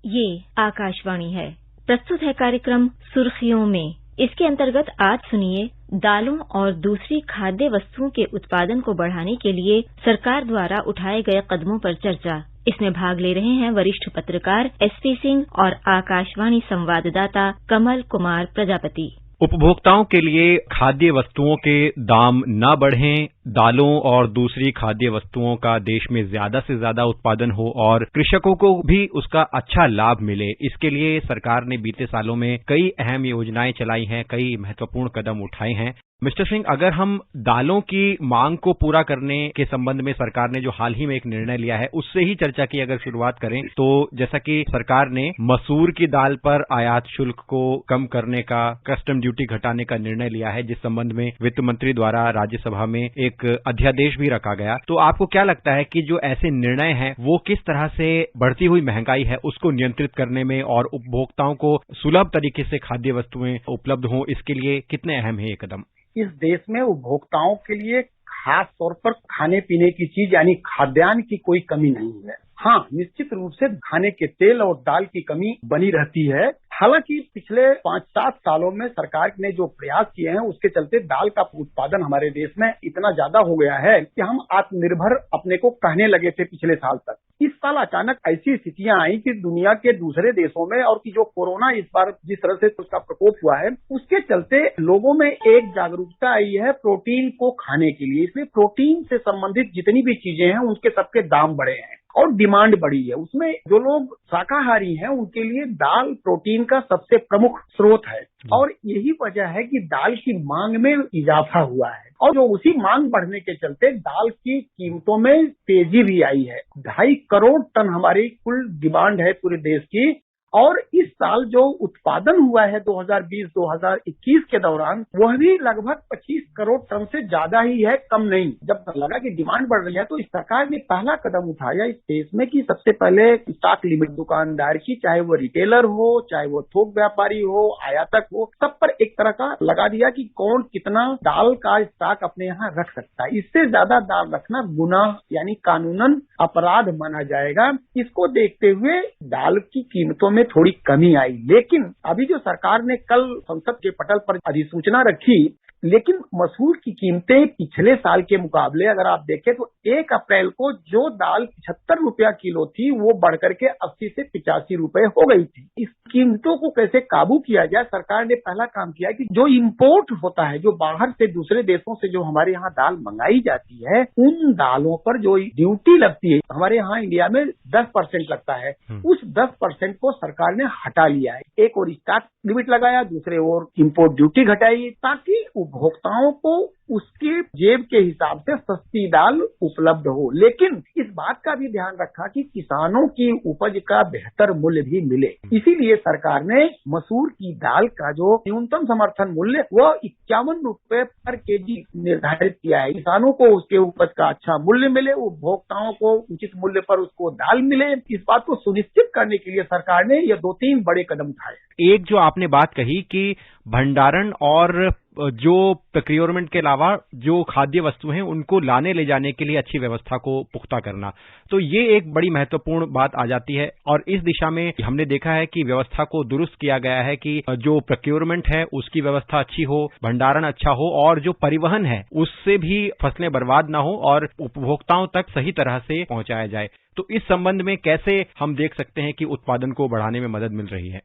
ये आकाशवाणी है। प्रस्तुत है कार्यक्रम सुर्खियों में। इसके अंतर्गत आज सुनिए, दालों और दूसरी खाद्य वस्तुओं के उत्पादन को बढ़ाने के लिए सरकार द्वारा उठाए गए कदमों पर चर्चा। इसमें भाग ले रहे हैं वरिष्ठ पत्रकार एसपी सिंह और आकाशवाणी संवाददाता कमल कुमार प्रजापति। उपभोक्ताओं के लिए खाद्य वस्तुओं के दाम न बढ़ें, दालों और दूसरी खाद्य वस्तुओं का देश में ज्यादा से ज्यादा उत्पादन हो और कृषकों को भी उसका अच्छा लाभ मिले, इसके लिए सरकार ने बीते सालों में कई अहम योजनाएं चलाई हैं, कई महत्वपूर्ण कदम उठाए हैं। मिस्टर सिंह, अगर हम दालों की मांग को पूरा करने के संबंध में सरकार ने जो हाल ही में एक निर्णय लिया है, उससे ही चर्चा की अगर शुरुआत करें तो जैसा कि सरकार ने मसूर की दाल पर आयात शुल्क को कम करने का, कस्टम ड्यूटी घटाने का निर्णय लिया है, जिस संबंध में वित्त मंत्री द्वारा राज्यसभा में एक अध्यादेश भी रखा गया। तो आपको क्या लगता है कि जो ऐसे निर्णय हैं वो किस तरह से बढ़ती हुई महंगाई है उसको नियंत्रित करने में और उपभोक्ताओं को सुलभ तरीके से खाद्य वस्तुएं उपलब्ध हों, इसके लिए कितने अहम है ये कदम? इस देश में उपभोक्ताओं के लिए खास तौर पर खाने पीने की चीज यानी खाद्यान्न की कोई कमी नहीं है। हाँ, निश्चित रूप से खाने के तेल और दाल की कमी बनी रहती है। हालांकि पिछले 5-7 सालों में सरकार ने जो प्रयास किए हैं उसके चलते दाल का उत्पादन हमारे देश में इतना ज्यादा हो गया है कि हम आत्मनिर्भर अपने को कहने लगे थे पिछले साल तक। इस साल अचानक ऐसी स्थितियां आई कि दुनिया के दूसरे देशों में और कि जो कोरोना इस बार जिस तरह से उसका प्रकोप हुआ है उसके चलते लोगों में एक जागरूकता आई है प्रोटीन को खाने के लिए। इसलिए प्रोटीन से संबंधित जितनी भी चीजें हैं उनके सबके दाम बढ़े हैं और डिमांड बढ़ी है। उसमें जो लोग शाकाहारी हैं उनके लिए दाल प्रोटीन का सबसे प्रमुख स्रोत है और यही वजह है कि दाल की मांग में इजाफा हुआ है और जो उसी मांग बढ़ने के चलते दाल की कीमतों में तेजी भी आई है। 2.5 करोड़ टन हमारी कुल डिमांड है पूरे देश की और इस साल जो उत्पादन हुआ है 2020-2021 के दौरान वह भी लगभग 25 करोड़ टन से ज्यादा ही है, कम नहीं। जब लगा कि डिमांड बढ़ रही है तो इस सरकार ने पहला कदम उठाया इस देश में कि सबसे पहले स्टॉक लिमिट दुकानदार की, चाहे वो रिटेलर हो, चाहे वो थोक व्यापारी हो, आयातक हो, सब पर एक तरह का लगा दिया कि कौन कितना दाल का स्टॉक अपने यहाँ रख सकता है। इससे ज्यादा दाल रखना गुनाह यानी कानूनन अपराध माना जाएगा। इसको देखते हुए दाल की कीमतों में थोड़ी कमी आई, लेकिन अभी जो सरकार ने कल संसद के पटल पर अधिसूचना रखी, लेकिन मसूर की कीमतें पिछले साल के मुकाबले अगर आप देखें तो 1 अप्रैल को जो दाल 75 रुपया किलो थी वो बढ़कर के 80 से 85 रुपए हो गई थी। इस कीमतों को कैसे काबू किया जाए, सरकार ने पहला काम किया कि जो इम्पोर्ट होता है, जो बाहर से दूसरे देशों से जो हमारे यहाँ दाल मंगाई जाती है, उन दालों पर जो ड्यूटी लगती है, हमारे यहाँ इंडिया में 10% लगता है, उस 10% को सरकार ने हटा लिया है। एक और स्टॉक लिमिट लगाया, दूसरे ओर इम्पोर्ट ड्यूटी घटाई ताकि उपभोक्ताओं को उसके जेब के हिसाब से सस्ती दाल उपलब्ध हो। लेकिन इस बात का भी ध्यान रखा कि किसानों की उपज का बेहतर मूल्य भी मिले। इसीलिए सरकार ने मसूर की दाल का जो न्यूनतम समर्थन मूल्य वो 51 रुपए पर केजी निर्धारित किया है। किसानों को उसके उपज का अच्छा मूल्य मिले, उपभोक्ताओं को उचित मूल्य पर उसको दाल मिले। इस बात को सुनिश्चित करने के लिए सरकार ने ये 2-3 बड़े कदम उठाए। एक जो आपने बात कही कि भंडारण और जो प्रोक्योरमेंट के अलावा जो खाद्य वस्तु हैं उनको लाने ले जाने के लिए अच्छी व्यवस्था को पुख्ता करना, तो ये एक बड़ी महत्वपूर्ण बात आ जाती है और इस दिशा में हमने देखा है कि व्यवस्था को दुरुस्त किया गया है कि जो प्रोक्योरमेंट है उसकी व्यवस्था अच्छी हो, भंडारण अच्छा हो और जो परिवहन है उससे भी फसलें बर्बाद ना हो और उपभोक्ताओं तक सही तरह से पहुंचाया जाए। तो इस संबंध में कैसे हम देख सकते हैं कि उत्पादन को बढ़ाने में मदद मिल रही है?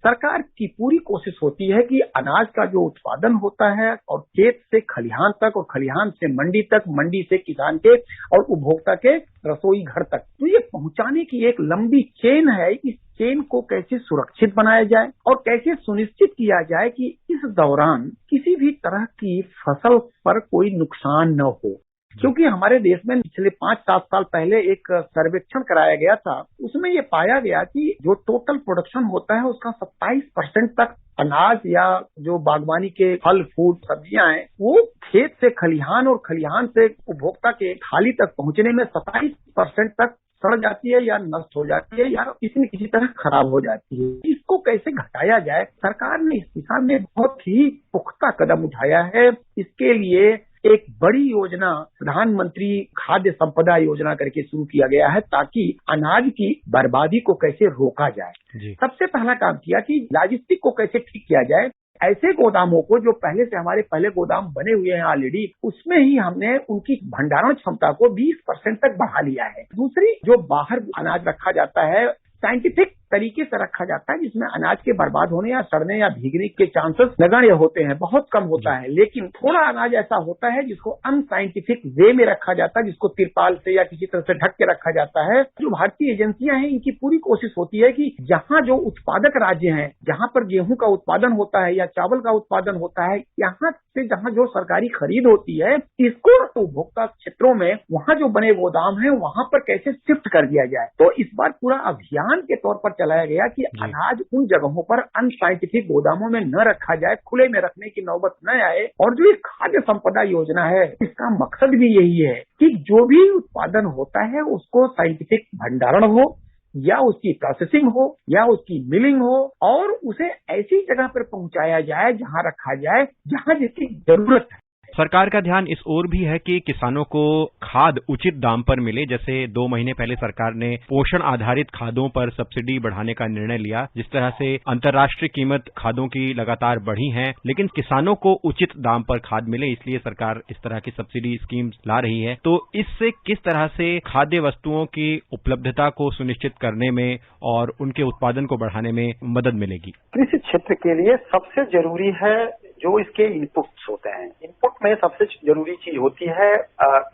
सरकार की पूरी कोशिश होती है कि अनाज का जो उत्पादन होता है और खेत से खलिहान तक और खलिहान से मंडी तक, मंडी से किसान के और उपभोक्ता के रसोई घर तक, तो ये पहुंचाने की एक लंबी चेन है। इस चेन को कैसे सुरक्षित बनाया जाए और कैसे सुनिश्चित किया जाए कि इस दौरान किसी भी तरह की फसल पर कोई नुकसान न हो। क्योंकि हमारे देश में पिछले 5-7 साल पहले एक सर्वेक्षण कराया गया था, उसमें ये पाया गया कि जो टोटल प्रोडक्शन होता है उसका 27% तक अनाज या जो बागवानी के फल फूल सब्जियां हैं वो खेत से खलिहान और खलिहान से उपभोक्ता के थाली तक पहुंचने में 27% तक सड़ जाती है या नष्ट हो जाती है या किसी न किसी तरह खराब हो जाती है। इसको कैसे घटाया जाए, सरकार ने इस दिशा में बहुत ही पुख्ता कदम उठाया है। इसके लिए एक बड़ी योजना प्रधानमंत्री खाद्य संपदा योजना करके शुरू किया गया है, ताकि अनाज की बर्बादी को कैसे रोका जाए। सबसे पहला काम किया कि लॉजिस्टिक को कैसे ठीक किया जाए। ऐसे गोदामों को जो पहले गोदाम बने हुए हैं ऑलरेडी, उसमें ही हमने उनकी भंडारण क्षमता को 20% तक बढ़ा लिया है। दूसरी, जो बाहर अनाज रखा जाता है साइंटिफिक तरीके से रखा जाता है, जिसमें अनाज के बर्बाद होने या सड़ने या भीगने के चांसेस नगण्य होते हैं, बहुत कम होता है। लेकिन थोड़ा अनाज ऐसा होता है जिसको अनसाइंटिफिक वे में रखा जाता है, जिसको तिरपाल से या किसी तरह से ढक के रखा जाता है। जो भारतीय एजेंसियां हैं, इनकी पूरी कोशिश होती है कि जहां जो उत्पादक राज्य हैं, जहां पर गेहूं का उत्पादन होता है या चावल का उत्पादन होता है, यहाँ से जहां जो सरकारी खरीद होती है, इसको उपभोक्ता क्षेत्रों में वहां जो बने गोदाम है वहां पर कैसे शिफ्ट कर दिया जाए। तो इस बार पूरा अभियान के तौर पर चलाया गया कि अनाज उन जगहों पर अनसाइंटिफिक गोदामों में न रखा जाए, खुले में रखने की नौबत न आए। और जो ये खाद्य संपदा योजना है, इसका मकसद भी यही है कि जो भी उत्पादन होता है उसको साइंटिफिक भंडारण हो या उसकी प्रोसेसिंग हो या उसकी मिलिंग हो, और उसे ऐसी जगह पर पहुंचाया जाए जहां रखा जाए जहां जिसकी जरूरत है। सरकार का ध्यान इस ओर भी है कि किसानों को खाद उचित दाम पर मिले। जैसे 2 महीने पहले सरकार ने पोषण आधारित खादों पर सब्सिडी बढ़ाने का निर्णय लिया। जिस तरह से अंतर्राष्ट्रीय कीमत खादों की लगातार बढ़ी है, लेकिन किसानों को उचित दाम पर खाद मिले, इसलिए सरकार इस तरह की सब्सिडी स्कीम्स ला रही है। तो इससे किस तरह से खाद्य वस्तुओं की उपलब्धता को सुनिश्चित करने में और उनके उत्पादन को बढ़ाने में मदद मिलेगी? कृषि क्षेत्र के लिए सबसे जरूरी है जो इसके इनपुट्स होते हैं। इनपुट में सबसे जरूरी चीज होती है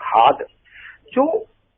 खाद, जो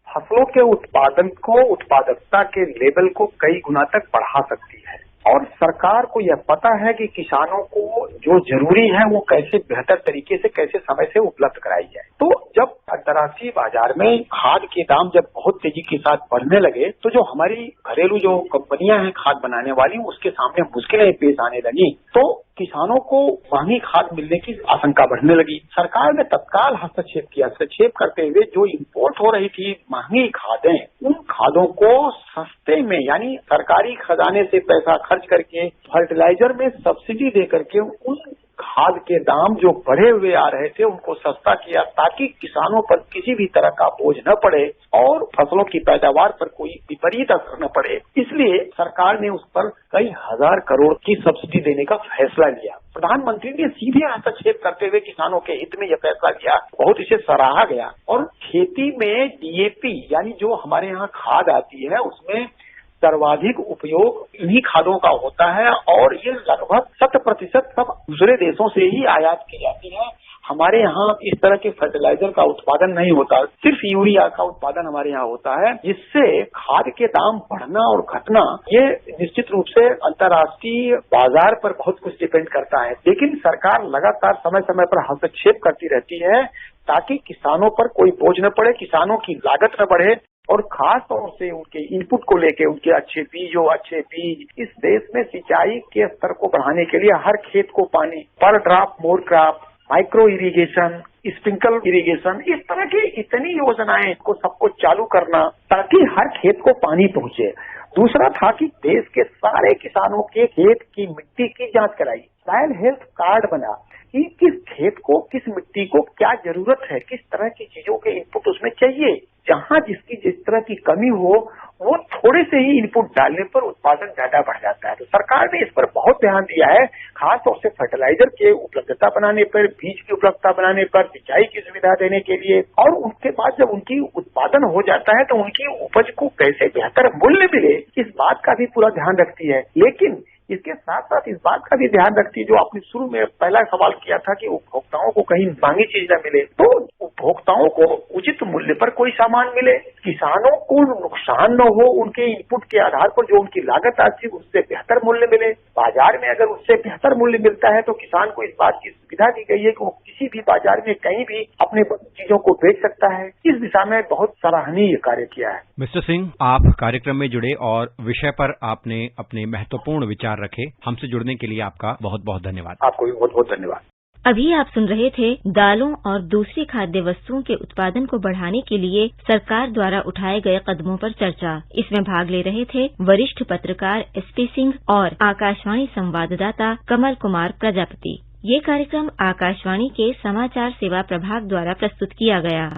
फसलों के उत्पादन को, उत्पादकता के लेवल को कई गुना तक बढ़ा सकती है। और सरकार को यह पता है कि किसानों को जो जरूरी है वो कैसे बेहतर तरीके से, कैसे समय से उपलब्ध कराई जाए। तो जब अंतर्राष्ट्रीय बाजार में खाद के दाम जब बहुत तेजी के साथ बढ़ने लगे, तो जो हमारी घरेलू जो कंपनियां हैं खाद बनाने वाली, उसके सामने मुश्किलें पेश आने लगी। तो किसानों को महंगी खाद मिलने की आशंका बढ़ने लगी। सरकार ने तत्काल हस्तक्षेप किया। हस्तक्षेप करते हुए जो इम्पोर्ट हो रही थी महंगी खादें, उन खादों को सस्ते में, यानी सरकारी खजाने से पैसा खर्च करके फर्टिलाइजर में सब्सिडी दे करके उन खाद के दाम जो बढ़े हुए आ रहे थे उनको सस्ता किया, ताकि किसानों पर किसी भी तरह का बोझ न पड़े और फसलों की पैदावार पर कोई विपरीत असर न पड़े। इसलिए सरकार ने उस पर कई हजार करोड़ की सब्सिडी देने का फैसला लिया। प्रधानमंत्री ने सीधे हस्तक्षेप करते हुए किसानों के हित में यह फैसला लिया, बहुत इसे सराहा गया। और खेती में डीएपी यानी जो हमारे यहाँ खाद आती है, उसमें सर्वाधिक उपयोग इन्हीं खादों का होता है और ये लगभग 100% सब दूसरे देशों से ही आयात की जाती है। हमारे यहाँ इस तरह के फर्टिलाइजर का उत्पादन नहीं होता, सिर्फ यूरिया का उत्पादन हमारे यहाँ होता है, जिससे खाद के दाम बढ़ना और घटना ये निश्चित रूप से अंतर्राष्ट्रीय बाजार पर बहुत कुछ डिपेंड करता है। लेकिन सरकार लगातार समय समय पर हस्तक्षेप करती रहती है ताकि किसानों पर कोई बोझ न पड़े, किसानों की लागत न बढ़े और खास तौर से उनके इनपुट को लेके, उनके अच्छे बीज, इस देश में सिंचाई के स्तर को बढ़ाने के लिए हर खेत को पानी, पर drop more crop, micro irrigation, sprinkle irrigation, इस तरह की इतनी योजनाएं को सबको चालू करना ताकि हर खेत को पानी पहुंचे। दूसरा था कि देश के सारे किसानों के खेत की मिट्टी की जांच कराई, सॉइल हेल्थ कार्ड बना कि किस खेत को, किस मिट्टी को क्या जरूरत है, किस तरह की चीजों के इनपुट उसमें चाहिए। जहां जिसकी जिस तरह की कमी हो, वो थोड़े से ही इनपुट डालने पर उत्पादन ज्यादा बढ़ जाता है। तो सरकार ने इस पर बहुत ध्यान दिया है, खास तौर से फर्टिलाइजर के उपलब्धता बनाने पर, बीज की उपलब्धता बनाने पर, सिंचाई की सुविधा देने के लिए। और उसके बाद जब उनकी उत्पादन हो जाता है तो उनकी उपज को कैसे बेहतर मूल्य मिले, इस बात का भी पूरा ध्यान रखती है। लेकिन इसके साथ साथ इस बात का भी ध्यान रखती है, जो आपने शुरू में पहला सवाल किया था कि उपभोक्ताओं को कहीं महंगी चीज न मिले, तो उपभोक्ताओं को उचित मूल्य पर कोई सामान मिले, किसानों को नुकसान न हो, उनके इनपुट के आधार पर जो उनकी लागत आती है उससे बेहतर मूल्य मिले। बाजार में अगर उससे बेहतर मूल्य मिलता है तो किसान को इस बात की सुविधा दी गई है कि वो किसी भी बाजार में कहीं भी अपने चीजों को बेच सकता है। इस दिशा में बहुत सराहनीय कार्य किया है। मिस्टर सिंह, आप कार्यक्रम में जुड़े और विषय पर आपने अपने महत्वपूर्ण विचार रखे। हमसे जुड़ने के लिए आपका बहुत बहुत धन्यवाद। आपको भी बहुत बहुत धन्यवाद। अभी आप सुन रहे थे दालों और दूसरी खाद्य वस्तुओं के उत्पादन को बढ़ाने के लिए सरकार द्वारा उठाए गए कदमों पर चर्चा। इसमें भाग ले रहे थे वरिष्ठ पत्रकार एसपी सिंह और आकाशवाणी संवाददाता कमल कुमार प्रजापति। ये कार्यक्रम आकाशवाणी के समाचार सेवा प्रभाग द्वारा प्रस्तुत किया गया।